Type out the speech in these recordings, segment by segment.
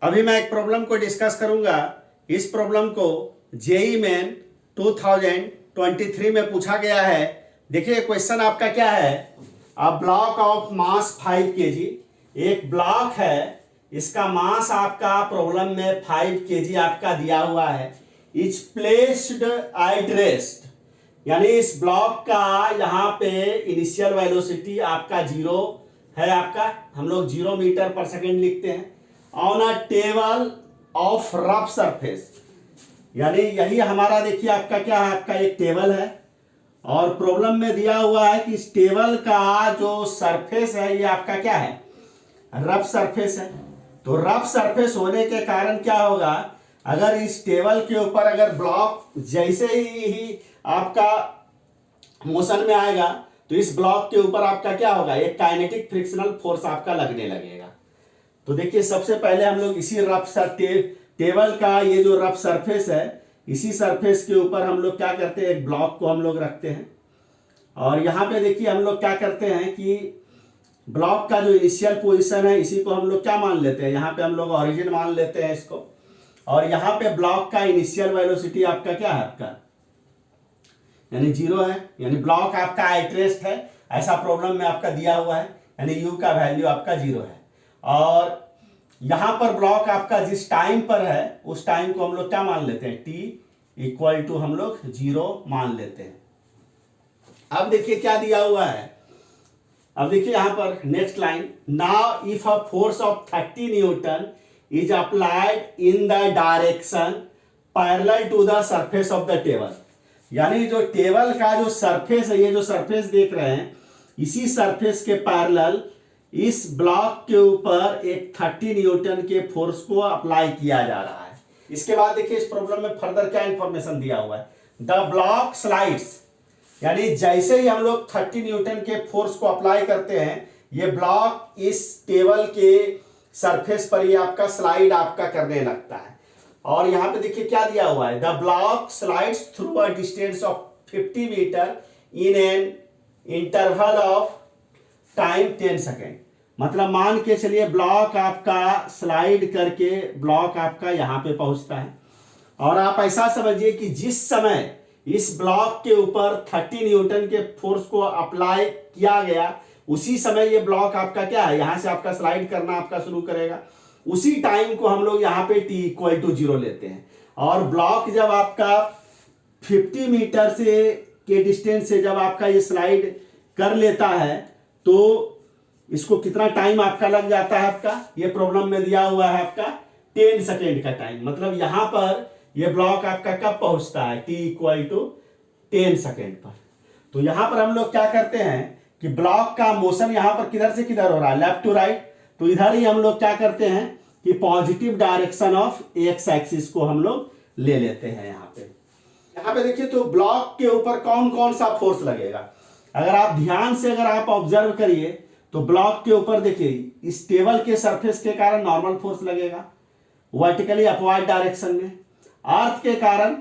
अभी मैं एक प्रॉब्लम को डिस्कस करूंगा। इस प्रॉब्लम को जेई मेन 2023 में पूछा गया है। देखिए क्वेश्चन आपका क्या है, a block of mass 5 kg, एक ब्लॉक है, इसका मास आपका प्रॉब्लम में 5 kg आपका दिया हुआ है। इज प्लेस्ड एट रेस्ट, यानी इस ब्लॉक का यहाँ पे इनिशियल वेलोसिटी आपका 0 है, आपका हम लोग 0 मीटर पर सेकेंड लिखते हैं, on a table of rough surface. यानी यही हमारा देखिए आपका क्या है, आपका एक टेबल है और प्रॉब्लम में दिया हुआ है कि इस टेबल का जो सरफेस है ये आपका क्या है, रफ सरफेस है। तो रफ सरफेस होने के कारण क्या होगा, अगर इस टेबल के ऊपर अगर ब्लॉक जैसे ही आपका मोशन में आएगा तो इस ब्लॉक के ऊपर आपका क्या होगा, एक काइनेटिक फ्रिक्शनल फोर्स आपका लगने लगेगा। तो देखिए सबसे पहले हम लोग इसी रफ टेबल का ये जो रफ सरफेस है, इसी सरफेस के ऊपर हम लोग क्या करते हैं, एक ब्लॉक को हम लोग रखते हैं और यहाँ पे देखिए हम लोग क्या करते हैं कि ब्लॉक का जो इनिशियल पोजीशन है इसी को हम लोग क्या मान लेते हैं, यहाँ पे हम लोग ओरिजिन मान लेते हैं इसको। और यहाँ पे ब्लॉक का इनिशियल वेलोसिटी आपका क्या है, आपका यानी 0 है, यानी ब्लॉक आपका एट रेस्ट है, ऐसा प्रॉब्लम में आपका दिया हुआ है, यानी u का वैल्यू आपका 0 है। और यहां पर ब्लॉक आपका जिस टाइम पर है उस टाइम को हम लोग क्या मान लेते हैं, t इक्वल टू हम लोग 0 मान लेते हैं। अब देखिए क्या दिया हुआ है, अब देखिए यहां पर next line, now if a force of 30 newton is applied in the direction parallel to the surface of the table. यानी जो टेबल का जो सरफेस है, ये जो सरफेस देख रहे हैं, इसी सरफेस के पैरेलल इस ब्लॉक के ऊपर एक 30 न्यूटन के फोर्स को अप्लाई किया जा रहा है। इसके बाद देखिए इस प्रॉब्लम में फर्दर क्या इंफॉर्मेशन दिया हुआ है, द ब्लॉक स्लाइड्स, यानी जैसे ही हम लोग 30 न्यूटन के फोर्स को अप्लाई करते हैं ये ब्लॉक इस टेबल के सरफेस पर ये आपका स्लाइड आपका करने लगता है। और यहां पे देखिए क्या दिया हुआ है, the block slides through a distance of 50 metre in an interval of time 10 second. मतलब मान के चलिए ब्लॉक आपका स्लाइड करके ब्लॉक आपका यहां पे पहुंचता है और आप ऐसा समझिए कि जिस समय इस ब्लॉक के ऊपर 30 न्यूटन के फोर्स को अप्लाई किया गया उसी समय ये ब्लॉक आपका क्या है, यहां से आपका स्लाइड करना आपका शुरू करेगा। उसी टाइम को हम लोग यहाँ पे t इक्वल टू 0 लेते हैं और ब्लॉक जब आपका 50 मीटर से के डिस्टेंस से जब आपका ये स्लाइड कर लेता है तो इसको कितना टाइम आपका लग जाता है, आपका ये प्रॉब्लम में दिया हुआ है आपका 10 सेकेंड का टाइम। मतलब यहां पर ये ब्लॉक आपका कब पहुंचता है, t इक्वल टू 10 सेकेंड पर। तो यहां पर हम लोग क्या करते हैं कि ब्लॉक का मोशन यहां पर किधर से किधर हो रहा है, लेफ्ट टू राइट, तो इधर ही हम लोग क्या करते हैं कि positive direction of x axis को हम लोग ले लेते हैं। यहाँ पे देखिए तो ब्लॉक के ऊपर कौन कौन सा फोर्स लगेगा, अगर आप ध्यान से अगर आप ऑब्जर्व करिए तो ब्लॉक के ऊपर देखिए इस टेबल के सरफेस के कारण नॉर्मल फोर्स लगेगा वर्टिकली अपवर्ड डायरेक्शन में, अर्थ के कारण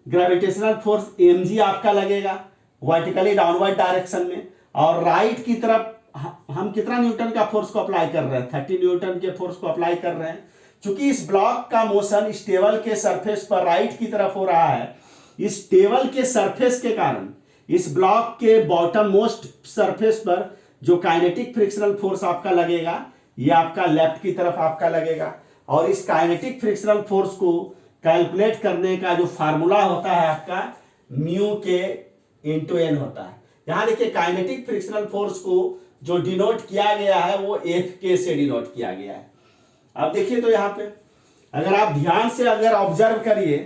ग्रेविटेशनल फोर्स mg आपका लगेगा वर्टिकली डाउनवर्ड डायरेक्शन में, और राइट की तरफ हम कितना न्यूटन का फोर्स को अप्लाई कर रहे हैं, 30 न्यूटन के फोर्स को अप्लाई कर रहे हैं। चूंकि इस ब्लॉक का मोशन इस टेबल के सरफेस पर राइट की तरफ हो रहा है, इस टेबल के सरफेस के कारण इस ब्लॉक के बॉटम मोस्ट सरफेस पर जो काइनेटिक फ्रिक्शनल फोर्स आपका लगेगा ये आपका लेफ्ट की तरफ आपका लगेगा। और इस काइनेटिक फ्रिक्शनल फोर्स को कैलकुलेट करने का जो फार्मूला होता है आपका म्यू के इंटू एन होता है। यहां देखिए काइनेटिक फ्रिक्शनल फोर्स को जो डिनोट किया गया है वो एफ के से डिनोट किया गया है। अब देखिए तो यहाँ पे अगर आप ध्यान से अगर ऑब्जर्व करिए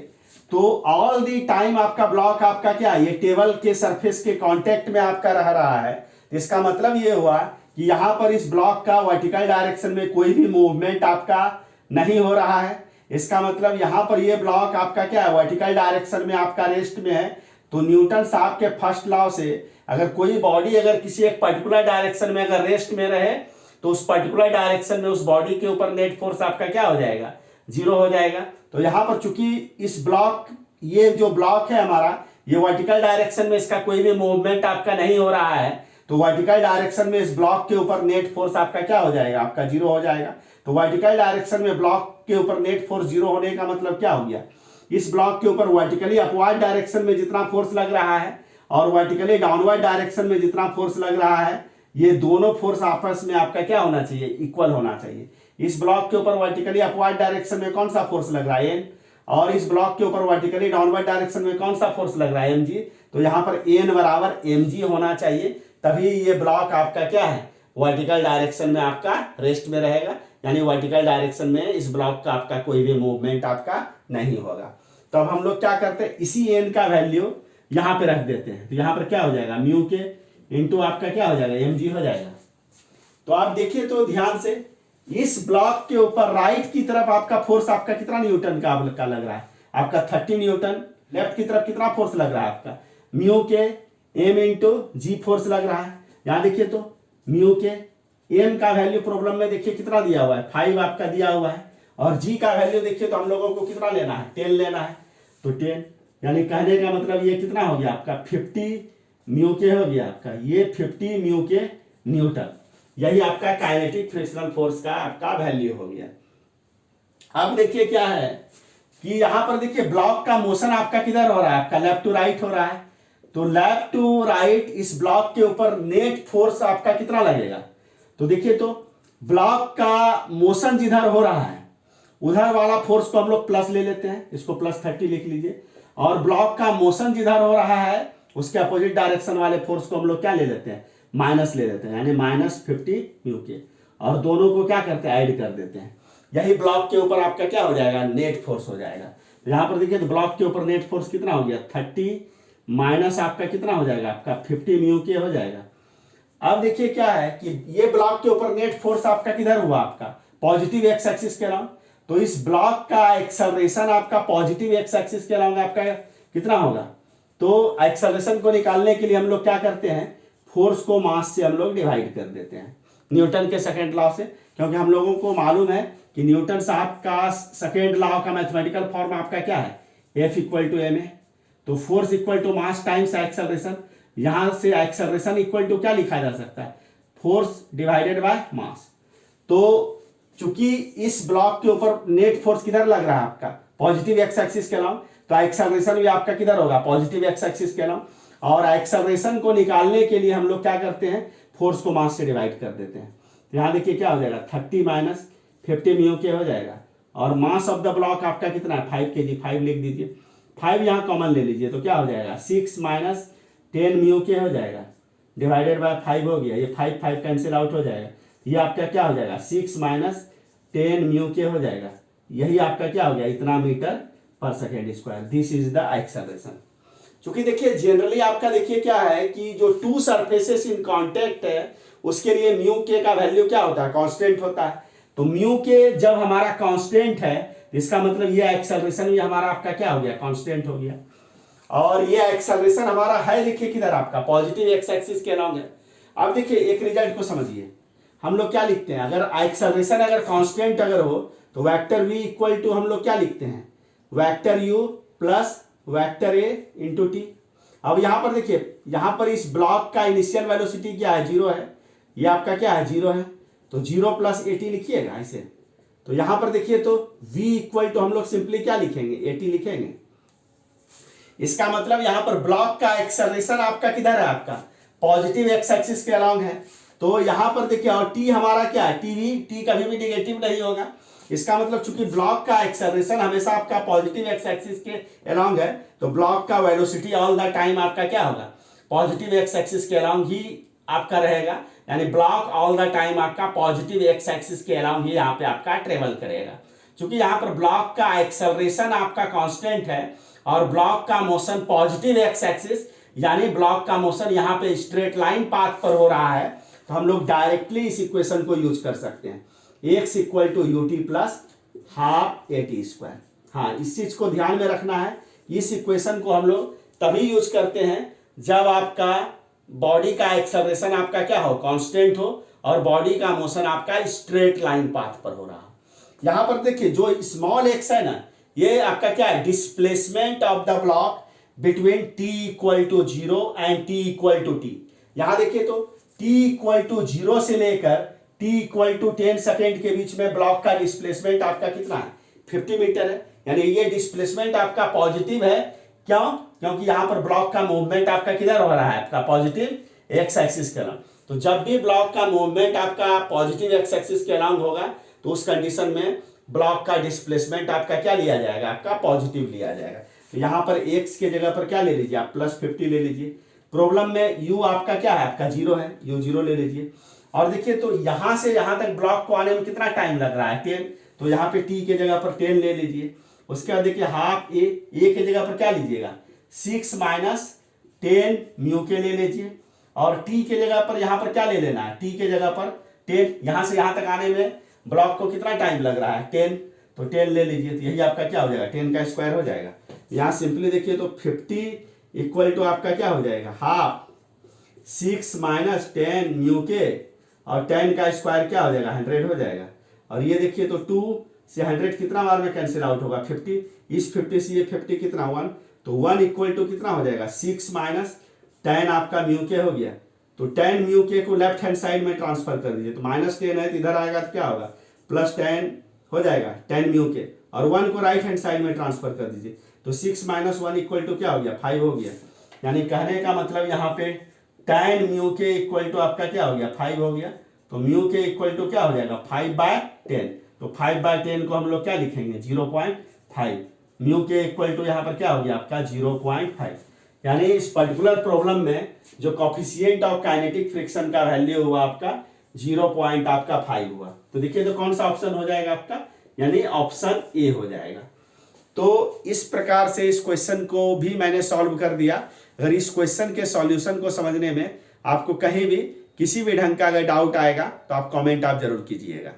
तो ऑल दी टाइम आपका ब्लॉक आपका क्या, ये टेबल के सरफेस के कांटेक्ट में आपका रह रहा है। इसका मतलब ये हुआ कि यहां पर इस ब्लॉक का वर्टिकल डायरेक्शन में कोई भी मूवमेंट आपका नहीं हो रहा है। इसका मतलब यहां पर ये ब्लॉक आपका क्या है, वर्टिकल डायरेक्शन में आपका रेस्ट में है। तो न्यूटन साहब के फर्स्ट लॉ से अगर कोई बॉडी अगर किसी एक पर्टिकुलर डायरेक्शन में अगर रेस्ट में रहे तो उस पर्टिकुलर डायरेक्शन में उस बॉडी के ऊपर नेट फोर्स आपका क्या हो जाएगा, 0 हो जाएगा। तो यहां पर चूंकि इस ब्लॉक, ये जो ब्लॉक है हमारा, ये वर्टिकल डायरेक्शन में इसका कोई भी मूवमेंट आपका नहीं हो रहा है, तो वर्टिकल डायरेक्शन में इस ब्लॉक के ऊपर नेट फोर्स आपका क्या हो जाएगा, आपका 0 हो जाएगा। तो वर्टिकल डायरेक्शन में ब्लॉक के ऊपर नेट फोर्स जीरो होने का मतलब क्या हो गया, इस ब्लॉक के ऊपर वर्टिकली अपवर्ड डायरेक्शन में जितना फोर्स लग रहा है और वर्टिकली डाउनवर्ड डायरेक्शन में जितना फोर्स लग रहा है, ये दोनों फोर्स आपस में आपका क्या होना चाहिए, इक्वल होना चाहिए। इस ब्लॉक के ऊपर वर्टिकली अपवर्ड डायरेक्शन में कौन सा फोर्स लग रहा है, एन, और इस ब्लॉक के ऊपर वर्टिकली डाउनवर्ड डायरेक्शन में कौन सा फोर्स लग रहा है, एम जी। तो यहाँ पर एन बराबर एम जी होना चाहिए, तभी ये ब्लॉक आपका क्या है, वर्टिकल डायरेक्शन में आपका रेस्ट में रहेगा, यानी वर्टिकल डायरेक्शन में इस ब्लॉक का आपका कोई भी मूवमेंट आपका नहीं होगा। तो अब हम लोग क्या करते हैं, इसी एन का वैल्यू यहाँ पे रख देते हैं। तो यहाँ पर क्या हो जाएगा, म्यू के इंटू आपका क्या हो जाएगा, एम जी हो जाएगा। तो आप देखिए तो ध्यान से, इस ब्लॉक के ऊपर राइट की तरफ आपका फोर्स आपका कितना न्यूटन का लग रहा है, आपका 30 न्यूटन। लेफ्ट की तरफ कितना फोर्स लग रहा है आपका, म्यू के एम इंटू जी फोर्स लग रहा है। यहाँ देखिए तो म्यू के एम का वैल्यू प्रॉब्लम में देखिए कितना दिया हुआ है, 5 आपका दिया हुआ है, और जी का वैल्यू देखिए तो हम लोगों को कितना लेना है, 10 लेना है। तो 10 यानी कहने का मतलब ये कितना हो गया आपका 50 म्यू के हो गया आपका, ये 50 म्यू के न्यूटन। यही आपका काइनेटिक फ्रिक्शनल फोर्स का आपका वैल्यू हो गया। अब देखिए क्या है कि यहां पर देखिए ब्लॉक का मोशन आपका किधर हो रहा है, आपका लेफ्ट टू राइट हो रहा है। तो लेफ्ट टू राइट इस ब्लॉक के ऊपर नेट फोर्स आपका कितना लगेगा, तो देखिए तो ब्लॉक का मोशन जिधर हो रहा है उधर वाला फोर्स को हम लोग प्लस ले लेते हैं, इसको +30 लिख लीजिए, और ब्लॉक का मोशन जिधर हो रहा है उसके अपोजिट डायरेक्शन वाले फोर्स को हम लोग क्या ले लेते हैं, माइनस ले लेते हैं, यानी -50 म्यू के, और दोनों को क्या करते हैं, ऐड कर देते हैं। यही ब्लॉक के ऊपर आपका क्या हो जाएगा, नेट फोर्स हो जाएगा। तो यहां पर देखिए तो ब्लॉक के ऊपर नेट फोर्स कितना हो गया, 30 माइनस आपका कितना हो जाएगा, आपका 50 म्यू के हो जाएगा। अब देखिए क्या है कि ये ब्लॉक के ऊपर नेट फोर्स आपका किधर हुआ, आपका पॉजिटिव एक्स एक्सिस के अराउंड। तो इस ब्लॉक का एक्सेलरेशन आपका पॉजिटिव एक्स एक्सिस के अराउंड आपका कितना होगा। तो एक्सेलरेशन को निकालने के लिए हम लोग क्या करते हैं, फोर्स को मास से हम लोग डिवाइड कर देते हैं न्यूटन के सेकेंड लॉ से, क्योंकि हम लोगों को मालूम है कि न्यूटन साहब का सेकेंड लॉ का मैथमेटिकल फॉर्म आपका क्या है, F = ma। तो force equal to mass times acceleration, यहां से एक्सेलरेशन इक्वल टू क्या लिखा जा सकता है, फोर्स डिवाइडेड बाय मास। तो चूंकि इस ब्लॉक के ऊपर नेट फोर्स किधर लग रहा है आपका, पॉजिटिव एक्स एक्सिस के अलावा, तो एक्सेलरेशन भी आपका किधर होगा, पॉजिटिव एक्स एक्सिस के अलावा। और एक्सेलरेशन को निकालने के लिए हम लोग क्या करते हैं, फोर्स को मास से डिवाइड कर देते हैं। तो यहाँ देखिए क्या हो जाएगा, 30 माइनस 50 म्यू के हो जाएगा, और मास ऑफ द ब्लॉक आपका कितना है, 5 kg, 5 लिख दीजिए, 5 यहाँ कॉमन ले लीजिए, तो क्या हो जाएगा 6 माइनस 10 म्यू के हो जाएगा, डिवाइडेड बाय 5 हो गया, ये 5 5 कैंसिल आउट हो जाएगा, ये आपका क्या हो जाएगा 6 माइनस 10 म्यू के हो जाएगा। यही आपका क्या हो गया, इतना मीटर पर second square. This is the acceleration. चूंकि देखिए जनरली आपका देखिए क्या है कि जो टू सरफेसेस इन कांटेक्ट है उसके लिए म्यू के का वैल्यू क्या होता है, कांस्टेंट होता है। तो म्यू के जब हमारा कांस्टेंट है इसका मतलब ये एक्सेलरेशन भी हमारा आपका क्या हो गया, कांस्टेंट हो गया। और ये एक्सेलरेशन हमारा है देखिए किधर आपका पॉजिटिव एक्स एक्सिस के अराउंड है। अब देखिए एक रिजल्ट को समझिए, हम लोग क्या लिखते हैं, अगर एक्सेलरेशन अगर कांस्टेंट अगर हो तो वेक्टर v इक्वल टू हम लोग क्या लिखते हैं, vector u plus vector a into T. अब यहां पर देखिए, यहां पर इस ब्लॉक का इनिशियल वेलोसिटी क्या है, 0 है, ये आपका क्या है 0 है, तो 0 + at लिखिएगा ऐसे। तो यहां पर देखिए तो v इक्वल टू हम लोग सिंपली क्या लिखेंगे, at लिखेंगे। इसका मतलब यहां पर ब्लॉक का एक्सेलरेशन आपका किधर है, आपका पॉजिटिव एक्स एक्सिस के अलोंग है। तो यहां पर देखिए, और टी हमारा क्या है, टी कभी भी नेगेटिव नहीं होगा। इसका मतलब चूंकि ब्लॉक का एक्सेलरेशन हमेशा आपका पॉजिटिव एक्स एक्सिस के अलोंग है, तो ब्लॉक का वेलोसिटी ऑल द टाइम आपका क्या होगा, पॉजिटिव एक्स एक्सिस के अलोंग ही आपका रहेगा। यानी ब्लॉक ऑल द टाइम आपका पॉजिटिव एक्स एक्सिस के अलोंग ही यहाँ पे आपका ट्रेवल करेगा। चूंकि यहाँ पर ब्लॉक का एक्सेलरेशन आपका कांस्टेंट है और ब्लॉक का मोशन पॉजिटिव एक्स एक्सिस, यानी ब्लॉक का मोशन यहाँ पे स्ट्रेट लाइन पाथ पर हो रहा है, तो हम लोग डायरेक्टली इस इक्वेशन को यूज कर सकते हैं, x = ut plus half at²। हाँ, इस चीज को ध्यान में रखना है। इस इक्वेशन को हम लोग तभी यूज करते हैं जब आपका बॉडी का एक्सेलरेशन आपका क्या हो, कांस्टेंट हो, और बॉडी का मोशन आपका स्ट्रेट लाइन पाथ पर हो रहा हो। यहां पर देखिए जो स्मॉल x है ना, ये आपका क्या है, displacement of the block between t = 0 and t = t। यहां देखिए तो t = 0 से लेकर t इक्वल टू 10 सेकेंड के बीच में ब्लॉक का डिस्प्लेसमेंट आपका कितना है, 50 मीटर है। यानी ये डिस्प्लेसमेंट आपका पॉजिटिव है। क्यों? क्योंकि यहाँ पर ब्लॉक का मूवमेंट आपका किधर हो रहा है, आपका पॉजिटिव एक्स एक्सिस के अलाउंग। तो जब भी ब्लॉक का मूवमेंट आपका पॉजिटिव एक्स एक्सिस के अलाउंग होगा तो उस कंडीशन में ब्लॉक का डिस्प्लेसमेंट आपका क्या लिया जाएगा, आपका पॉजिटिव लिया जाएगा। तो यहाँ पर एक्स के जगह पर क्या ले लीजिए आप, +50 ले लीजिए। प्रॉब्लम में यू आपका क्या है, आपका 0 है, यू 0 ले लीजिए। और देखिए तो यहाँ से यहाँ तक ब्लॉक को आने में कितना टाइम लग रहा है, 10। तो यहाँ पे टी के जगह पर 10 ले लीजिए। उसके बाद देखिए हाफ ए के जगह पर क्या लीजिएगा, 6 - 10 म्यू के ले लीजिए। और टी के जगह पर यहाँ पर क्या ले लेना है, टी के जगह पर 10। यहाँ से यहाँ तक आने में ब्लॉक को कितना टाइम लग रहा है, 10। तो 10 ले लीजिए। तो यही आपका क्या हो जाएगा, 10 का स्क्वायर हो जाएगा। यहाँ सिंपली देखिए तो 50 इक्वल टू आपका क्या हो जाएगा, हाफ 6 - 10 म्यू के, और 10 का स्क्वायर क्या हो जाएगा, 100 हो जाएगा। और ये देखिए तो 2 से 100 कितना बार में कैंसिल आउट होगा, 50। इस 50 से ये 50 कितना, 1। तो 1 इक्वल टू कितना हो जाएगा, 6 - 10 आपका म्यू के हो गया। तो 10 म्यू के को लेफ्ट हैंड साइड में ट्रांसफर कर दीजिए। तो -10 है तो इधर आएगा तो क्या होगा, +10 हो जाएगा 10 म्यू के। और 1 को राइट हैंड साइड में ट्रांसफर कर दीजिए। तो 6 - 1 इक्वल टू क्या हो गया, 5 हो गया। यानी कहने का मतलब यहाँ पे 10 म्यू के इक्वल टू आपका क्या हो गया, 5 हो गया। तो म्यू के इक्वल टू क्या हो जाएगा, 5/10। तो 5/10 को हम लोग क्या लिखेंगे, 0.5। म्यू के इक्वल टू यहाँ पर क्या हो गया आपका, 0.5। यानी इस पर्टिकुलर प्रॉब्लम में जो कॉफिशिएंट ऑफ काइनेटिक फ्रिक्शन का वैल्यू हुआ आपका 0.5 हुआ। तो देखिए तो कौन सा ऑप्शन हो जाएगा आपका, यानी ऑप्शन ए हो जाएगा। तो इस प्रकार से इस क्वेश्चन को भी मैंने सॉल्व कर दिया। अगर इस क्वेश्चन के सॉल्यूशन को समझने में आपको कहीं भी किसी भी ढंग का अगर डाउट आएगा तो आप कमेंट आप जरूर कीजिएगा।